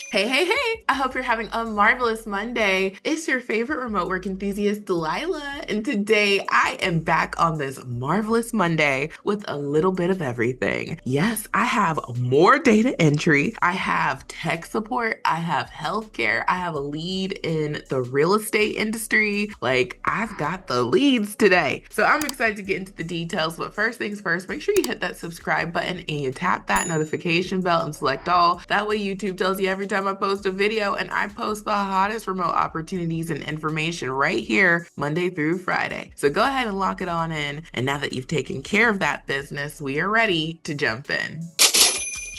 Hey, hey, hey! I hope you're having a marvelous Monday. It's your favorite remote work enthusiast, Delilah, and today I am back on this marvelous Monday with a little bit of everything. Yes, I have more data entry, I have tech support, I have healthcare, I have a lead in the real estate industry. Like, I've got the leads today. So I'm excited to get into the details, but first things first, make sure you hit that subscribe button and you tap that notification bell and select all. That way YouTube tells you every time I post a video, and I post the hottest remote opportunities and information right here Monday through Friday. So go ahead and lock it on in. And now that you've taken care of that business, we are ready to jump in.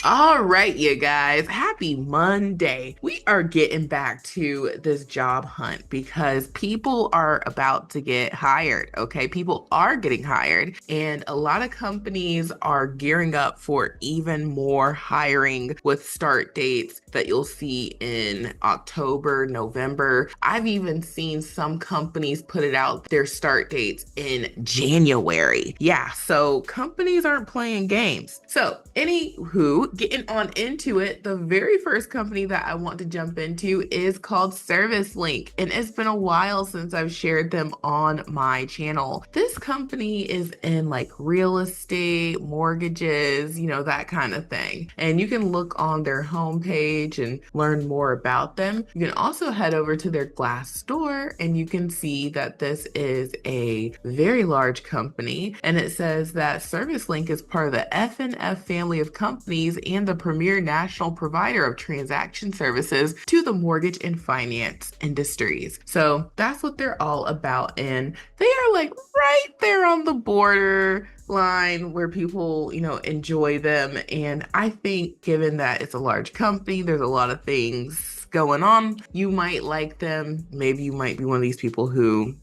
All right, you guys, happy Monday. We are getting back to this job hunt because people are about to get hired, okay? People are getting hired, and a lot of companies are gearing up for even more hiring with start dates that you'll see in October, November. I've even seen some companies put it out their start dates in January. Yeah, so companies aren't playing games. So, anywho, getting on into it, the very first company that I want to jump into is called ServiceLink, and it's been a while since I've shared them on my channel. This company is in like real estate, mortgages, that kind of thing. And you can look on their homepage and learn more about them. You can also head over to their Glassdoor and you can see that this is a very large company, and it says that ServiceLink is part of the F&F family of companies and the premier national provider of transaction services to the mortgage and finance industries. So that's what they're all about. And they are like right there on the border line where people, enjoy them. And I think given that it's a large company, there's a lot of things going on, you might like them. Maybe you might be one of these people who,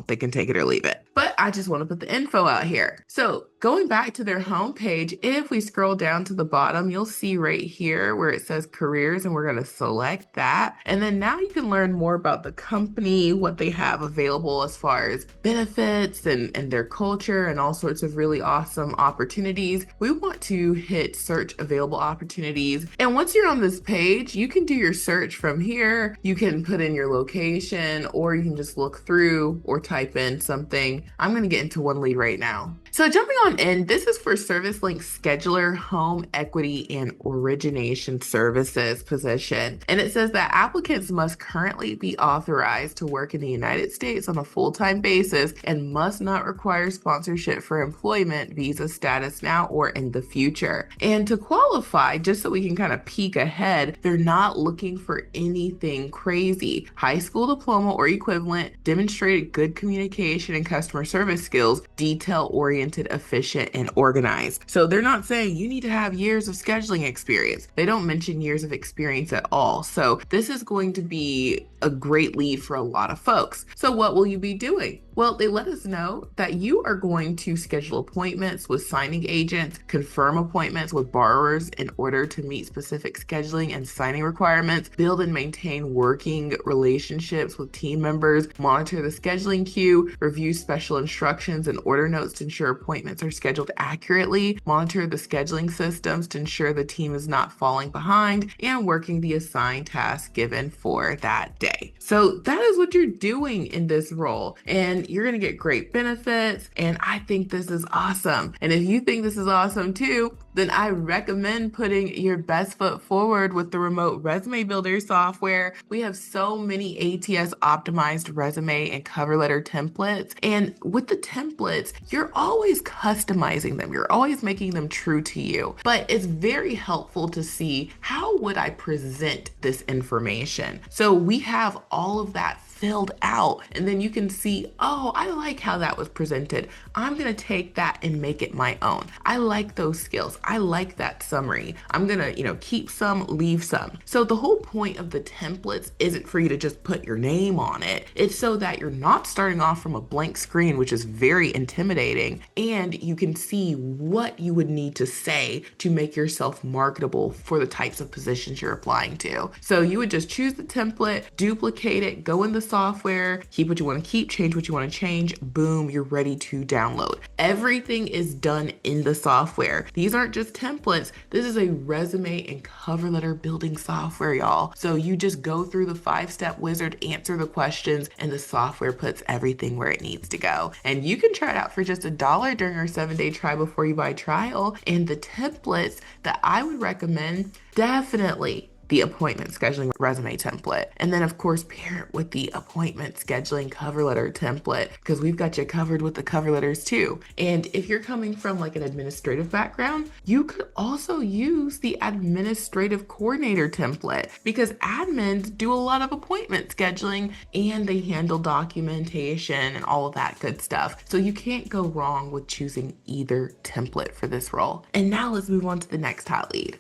they can take it or leave it. But I just want to put the info out here. So going back to their homepage, if we scroll down to the bottom, you'll see right here where it says careers, and we're going to select that. And then now you can learn more about the company, what they have available as far as benefits and their culture and all sorts of really awesome opportunities. We want to hit search available opportunities. And once you're on this page, you can do your search from here. You can put in your location, or you can just look through or type in something. I'm going to get into one lead right now. So jumping on in, this is for ServiceLink Scheduler, Home Equity, and Origination Services position. And it says that applicants must currently be authorized to work in the United States on a full-time basis and must not require sponsorship for employment, visa status now or in the future. And to qualify, just so we can kind of peek ahead, they're not looking for anything crazy. High school diploma or equivalent, demonstrated good communication and customer service skills, detail-oriented, efficient, and organized. So they're not saying you need to have years of scheduling experience. They don't mention years of experience at all. So this is going to be a great lead for a lot of folks. So what will you be doing? Well, they let us know that you are going to schedule appointments with signing agents, confirm appointments with borrowers in order to meet specific scheduling and signing requirements, build and maintain working relationships with team members, monitor the scheduling queue, review special instructions and order notes to ensure appointments are scheduled accurately, monitor the scheduling systems to ensure the team is not falling behind, and working the assigned task given for that day. So that is what you're doing in this role. And you're going to get great benefits. And I think this is awesome. And if you think this is awesome too, then I recommend putting your best foot forward with the remote resume builder software. We have so many ATS optimized resume and cover letter templates. And with the templates, you're always customizing them. You're always making them true to you. But it's very helpful to see, how would I present this information? So we have all of that filled out, and then you can see, oh, I like how that was presented. I'm going to take that and make it my own. I like those skills. I like that summary. I'm going to, keep some, leave some. So the whole point of the templates isn't for you to just put your name on it. It's so that you're not starting off from a blank screen, which is very intimidating, and you can see what you would need to say to make yourself marketable for the types of positions you're applying to. So you would just choose the template, duplicate it, go in the software, keep what you want to keep, change what you want to change, boom, you're ready to download. Everything is done in the software. These aren't just templates. This is a resume and cover letter building software, y'all. So you just go through the 5-step wizard, answer the questions, and the software puts everything where it needs to go. And you can try it out for just $1 during our 7-day try before you buy trial. And the templates that I would recommend, definitely the appointment scheduling resume template. And then of course, pair it with the appointment scheduling cover letter template, because we've got you covered with the cover letters too. And if you're coming from like an administrative background, you could also use the administrative coordinator template, because admins do a lot of appointment scheduling and they handle documentation and all of that good stuff. So you can't go wrong with choosing either template for this role. And now let's move on to the next hot lead.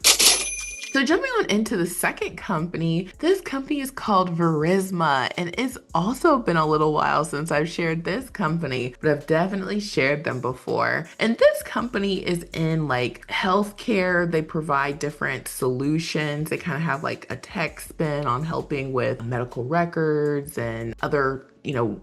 So jumping on into the second company, this company is called Verisma, and it's also been a little while since I've shared this company, but I've definitely shared them before. And this company is in like healthcare. They provide different solutions. They kind of have like a tech spin on helping with medical records and other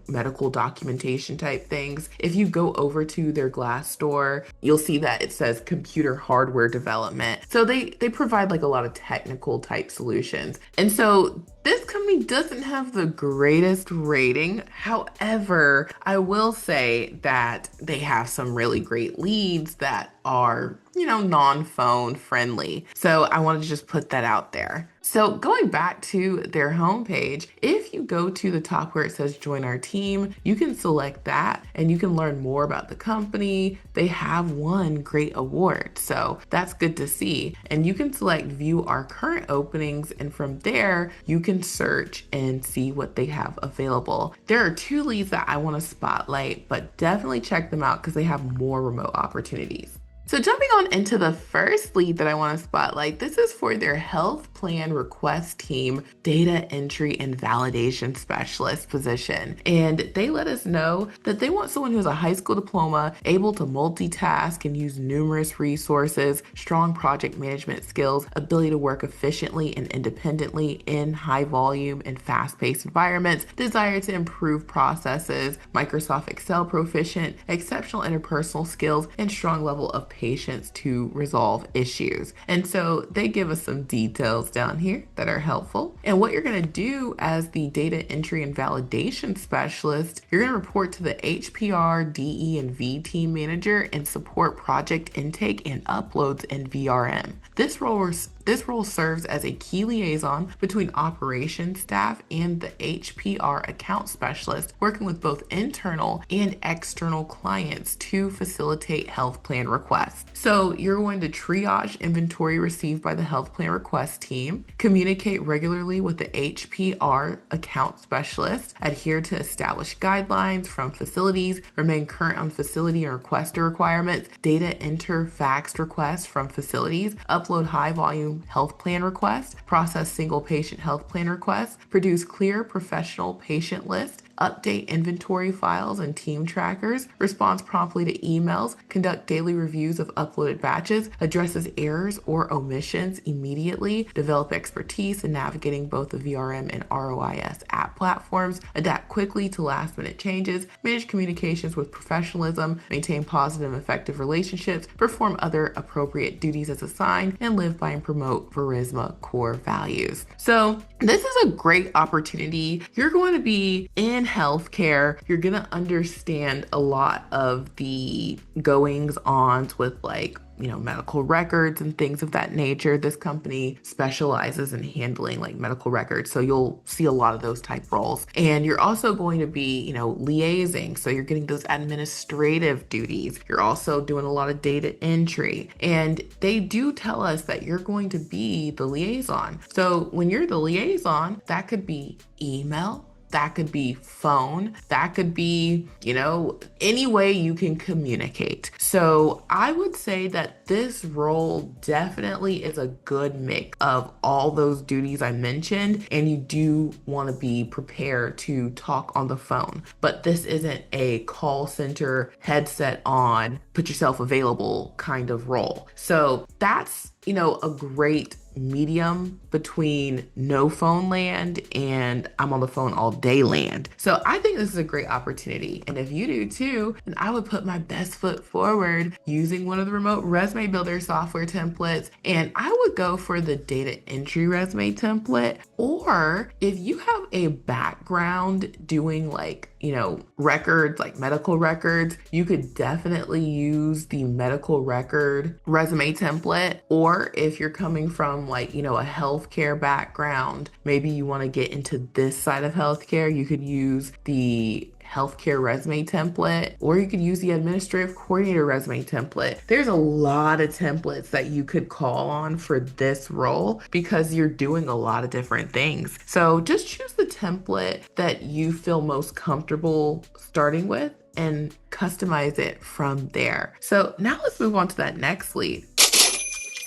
medical documentation type things. If you go over to their Glassdoor, you'll see that it says computer hardware development. So they provide like a lot of technical type solutions. And so this company doesn't have the greatest rating. However, I will say that they have some really great leads that are, non-phone friendly. So I wanted to just put that out there. So going back to their homepage, if you go to the top where it says join our team, you can select that and you can learn more about the company. They have won great awards, so that's good to see. And you can select view our current openings, and from there you can search and see what they have available. There are 2 leads that I want to spotlight, but definitely check them out because they have more remote opportunities. So jumping on into the first lead that I want to spotlight, this is for their health plan request team, data entry and validation specialist position. And they let us know that they want someone who has a high school diploma, able to multitask and use numerous resources, strong project management skills, ability to work efficiently and independently in high volume and fast-paced environments, desire to improve processes, Microsoft Excel proficient, exceptional interpersonal skills, and strong level of patience to resolve issues. And so they give us some details down here that are helpful. And what you're going to do as the data entry and validation specialist, you're going to report to the HPR, DE, and V team manager and support project intake and uploads in VRM. This role serves as a key liaison between operations staff and the HPR account specialist, working with both internal and external clients to facilitate health plan requests. So you're going to triage inventory received by the health plan request team, communicate regularly with the HPR account specialist, adhere to established guidelines from facilities, remain current on facility and requester requirements, data enter faxed requests from facilities, upload high volume health plan requests, process single patient health plan requests, produce clear professional patient lists, update inventory files and team trackers, responds promptly to emails, conduct daily reviews of uploaded batches, addresses errors or omissions immediately, develop expertise in navigating both the VRM and ROIS app platforms, adapt quickly to last-minute changes, manage communications with professionalism, maintain positive and effective relationships, perform other appropriate duties as assigned, and live by and promote Verisma core values. So this is a great opportunity. You're going to be in healthcare. You're going to understand a lot of the goings ons with medical records and things of that nature. This company specializes in handling medical records. So you'll see a lot of those type roles. And you're also going to be, liaising. So you're getting those administrative duties. You're also doing a lot of data entry. And they do tell us that you're going to be the liaison. So when you're the liaison, that could be email, that could be phone, that could be, any way you can communicate. So I would say that this role definitely is a good mix of all those duties I mentioned, and you do want to be prepared to talk on the phone. But this isn't a call center, headset on, put yourself available kind of role. So that's, a great medium between no phone land and I'm on the phone all day land. So I think this is a great opportunity. And if you do too, then I would put my best foot forward using one of the remote resume builder software templates. And I would go for the data entry resume template. Or if you have a background doing records, like medical records, you could definitely use the medical record resume template. Or if you're coming from a healthcare background, maybe you want to get into this side of healthcare, you could use the healthcare resume template, or you could use the administrative coordinator resume template. There's a lot of templates that you could call on for this role because you're doing a lot of different things. So just choose the template that you feel most comfortable starting with and customize it from there. So now let's move on to that next lead.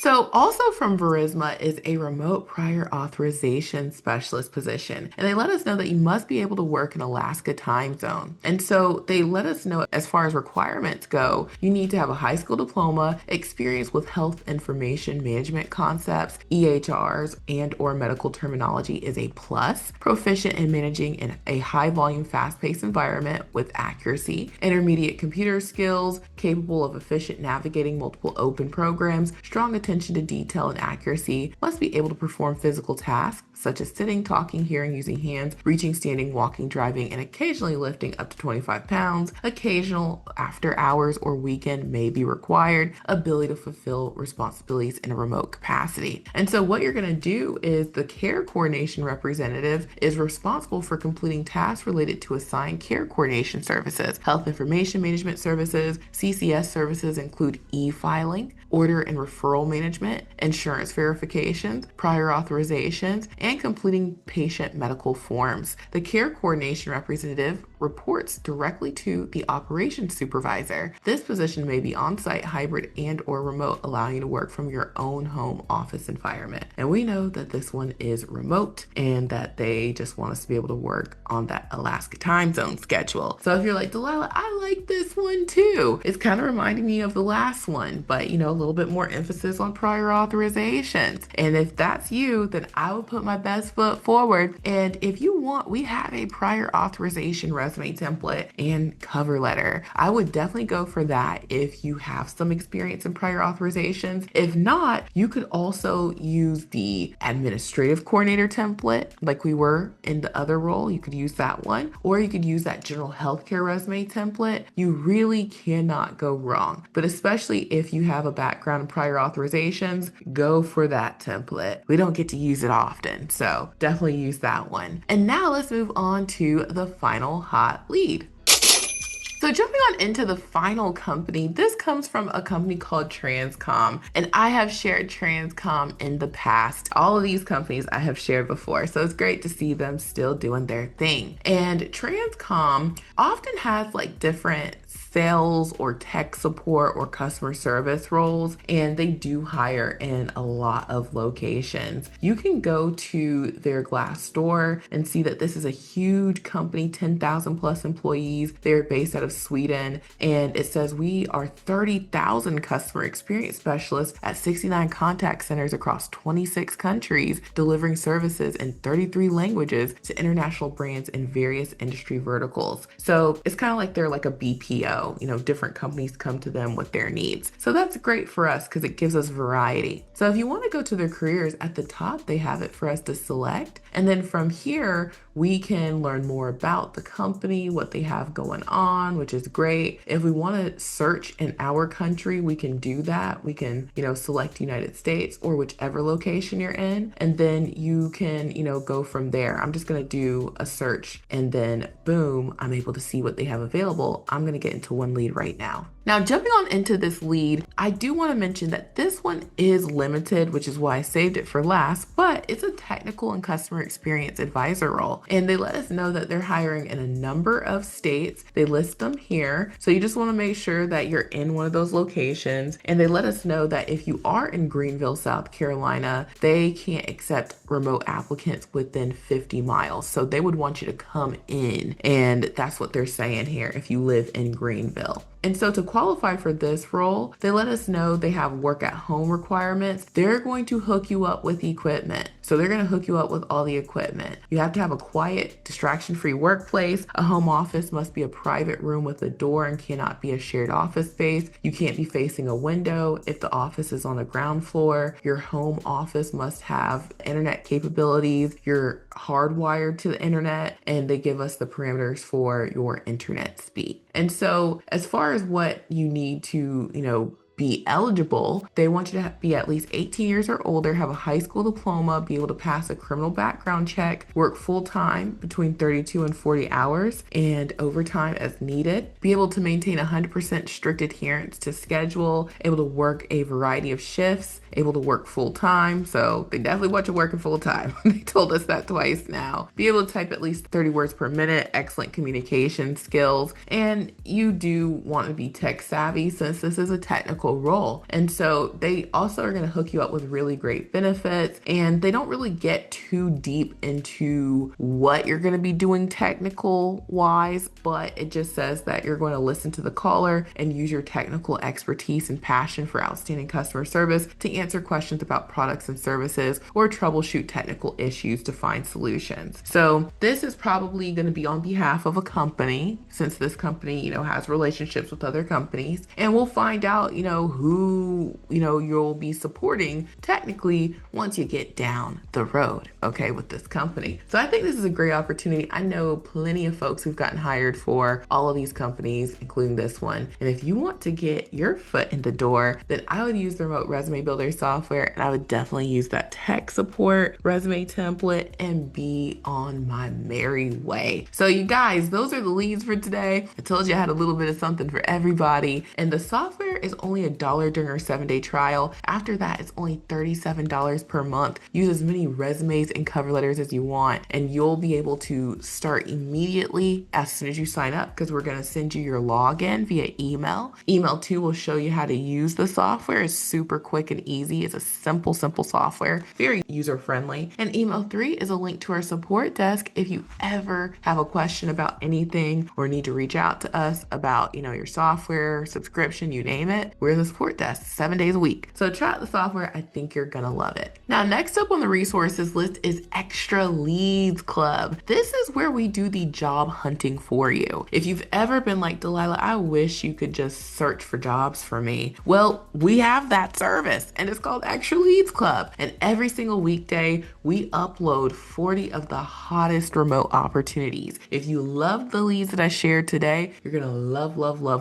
So also from Verisma is a remote prior authorization specialist position. And they let us know that you must be able to work in Alaska time zone. And so they let us know as far as requirements go, you need to have a high school diploma, experience with health information management concepts, EHRs, and or medical terminology is a plus, proficient in managing in a high volume, fast-paced environment with accuracy, intermediate computer skills, capable of efficient navigating multiple open programs, strong attention to detail and accuracy, must be able to perform physical tasks such as sitting, talking, hearing, using hands, reaching, standing, walking, driving, and occasionally lifting up to 25 pounds. Occasional after hours or weekend may be required. Ability to fulfill responsibilities in a remote capacity. And so what you're going to do is the care coordination representative is responsible for completing tasks related to assigned care coordination services. Health information management services, CCS services include e-filing, order and referral management, insurance verifications, prior authorizations, and completing patient medical forms. The care coordination representative reports directly to the operations supervisor. This position may be on-site, hybrid, and or remote, allowing you to work from your own home office environment. And we know that this one is remote and that they just want us to be able to work on that Alaska time zone schedule. So if you're like, Delilah, I like this one too. It's kind of reminding me of the last one, but a little bit more emphasis on prior authorizations. And if that's you, then I would put my best foot forward. And if you want, we have a prior authorization resume template and cover letter. I would definitely go for that if you have some experience in prior authorizations. If not, you could also use the administrative coordinator template like we were in the other role. You could use that one, or you could use that general healthcare resume template. You really cannot go wrong. But especially if you have a background in prior authorizations, go for that template. We don't get to use it often, so definitely use that one. And now let's move on to the final hot lead. So jumping on into the final company, this comes from a company called Transcom, and I have shared Transcom in the past. All of these companies I have shared before, so it's great to see them still doing their thing. And Transcom often has different sales or tech support or customer service roles, and they do hire in a lot of locations. You can go to their Glassdoor and see that this is a huge company, 10,000 plus employees. They're based out of Sweden, and it says we are 30,000 customer experience specialists at 69 contact centers across 26 countries, delivering services in 33 languages to international brands in various industry verticals. So it's kind of like they're like a BPO. Different companies come to them with their needs. So that's great for us because it gives us variety. So if you want to go to their careers, at the top, they have it for us to select. And then from here, we can learn more about the company, what they have going on, which is great. If we want to search in our country, we can do that. We can, select United States or whichever location you're in. And then you can, go from there. I'm just going to do a search and then boom, I'm able to see what they have available. I'm going to get into one lead right now. Now, jumping on into this lead, I do want to mention that this one is limited, which is why I saved it for last, but it's a technical and customer experience advisor role. And they let us know that they're hiring in a number of states. They list them here. So you just want to make sure that you're in one of those locations. And they let us know that if you are in Greenville, South Carolina, they can't accept remote applicants within 50 miles. So they would want you to come in. And that's what they're saying here if you live in Greenville. And so to qualify for this role, they let us know they have work at home requirements. They're going to hook you up with equipment. So they're going to hook you up with all the equipment. You have to have a quiet, distraction-free workplace. A home office must be a private room with a door and cannot be a shared office space. You can't be facing a window if the office is on the ground floor. Your home office must have internet capabilities. You're hardwired to the internet, and they give us the parameters for your internet speed. And so as far as what you need to, be eligible, they want you to be at least 18 years or older, have a high school diploma, be able to pass a criminal background check, work full time between 32 and 40 hours and overtime as needed, be able to maintain 100% strict adherence to schedule, able to work a variety of shifts, able to work full time. So they definitely want you working full time. They told us that twice now. Be able to type at least 30 words per minute, excellent communication skills, and you do want to be tech savvy since this is a technical role. And so they also are going to hook you up with really great benefits, and they don't really get too deep into what you're going to be doing technical wise, but it just says that you're going to listen to the caller and use your technical expertise and passion for outstanding customer service to answer questions about products and services or troubleshoot technical issues to find solutions. So this is probably going to be on behalf of a company, since this company, has relationships with other companies, and we'll find out, who, you'll be supporting technically once you get down the road, okay, with this company. So I think this is a great opportunity. I know plenty of folks who've gotten hired for all of these companies, including this one. And if you want to get your foot in the door, then I would use the remote resume builder software, and I would definitely use that tech support resume template and be on my merry way. So you guys, those are the leads for today. I told you I had a little bit of something for everybody, and the software is only $1 during our 7-day trial. After that, it's only $37 per month. Use as many resumes and cover letters as you want, and you'll be able to start immediately as soon as you sign up, because we're going to send you your login via email. Email 2 will show you how to use the software. It's super quick and easy. It's a simple software, very user friendly. And email 3 is a link to our support desk if you ever have a question about anything or need to reach out to us about, your software, subscription, you name it. We're the support desk 7 days a week. So try out the software. I think you're gonna love it. Now, next up on the resources list is Extra Leads Club. This is where we do the job hunting for you. If you've ever been like, Delilah, I wish you could just search for jobs for me. Well, we have that service, and it's called Extra Leads Club. And every single weekday, we upload 40 of the hottest remote opportunities. If you love the leads that I shared today, you're gonna love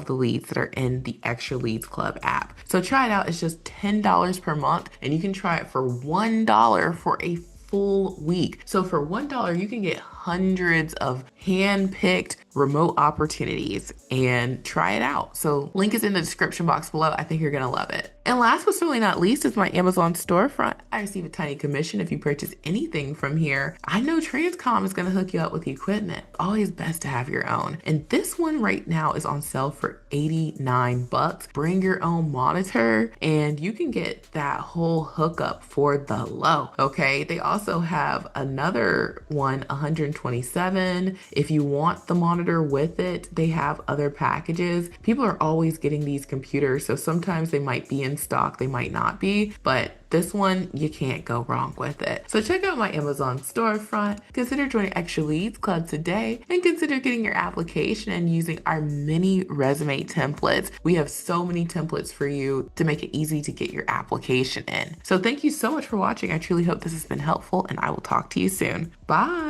the leads that are in the Extra Leads Club app. So try it out. It's just $10 per month, and you can try it for $1 for a full week. So for $1, you can get hundreds of hand-picked remote opportunities and try it out. So link is in the description box below. I think you're gonna love it. And last but certainly not least is my Amazon storefront. I receive a tiny commission if you purchase anything from here. I know Transcom is gonna hook you up with the equipment. Always best to have your own. And this one right now is on sale for $89. Bring your own monitor and you can get that whole hookup for the low, okay? They also have another one, 127. If you want the monitor with it, they have other packages. People are always getting these computers, so sometimes they might be in stock, they might not be, but this one, you can't go wrong with it. So check out my Amazon storefront, consider joining Extra Leads Club today, and consider getting your application and using our mini resume templates. We have so many templates for you to make it easy to get your application in. So thank you so much for watching. I truly hope this has been helpful, and I will talk to you soon. Bye.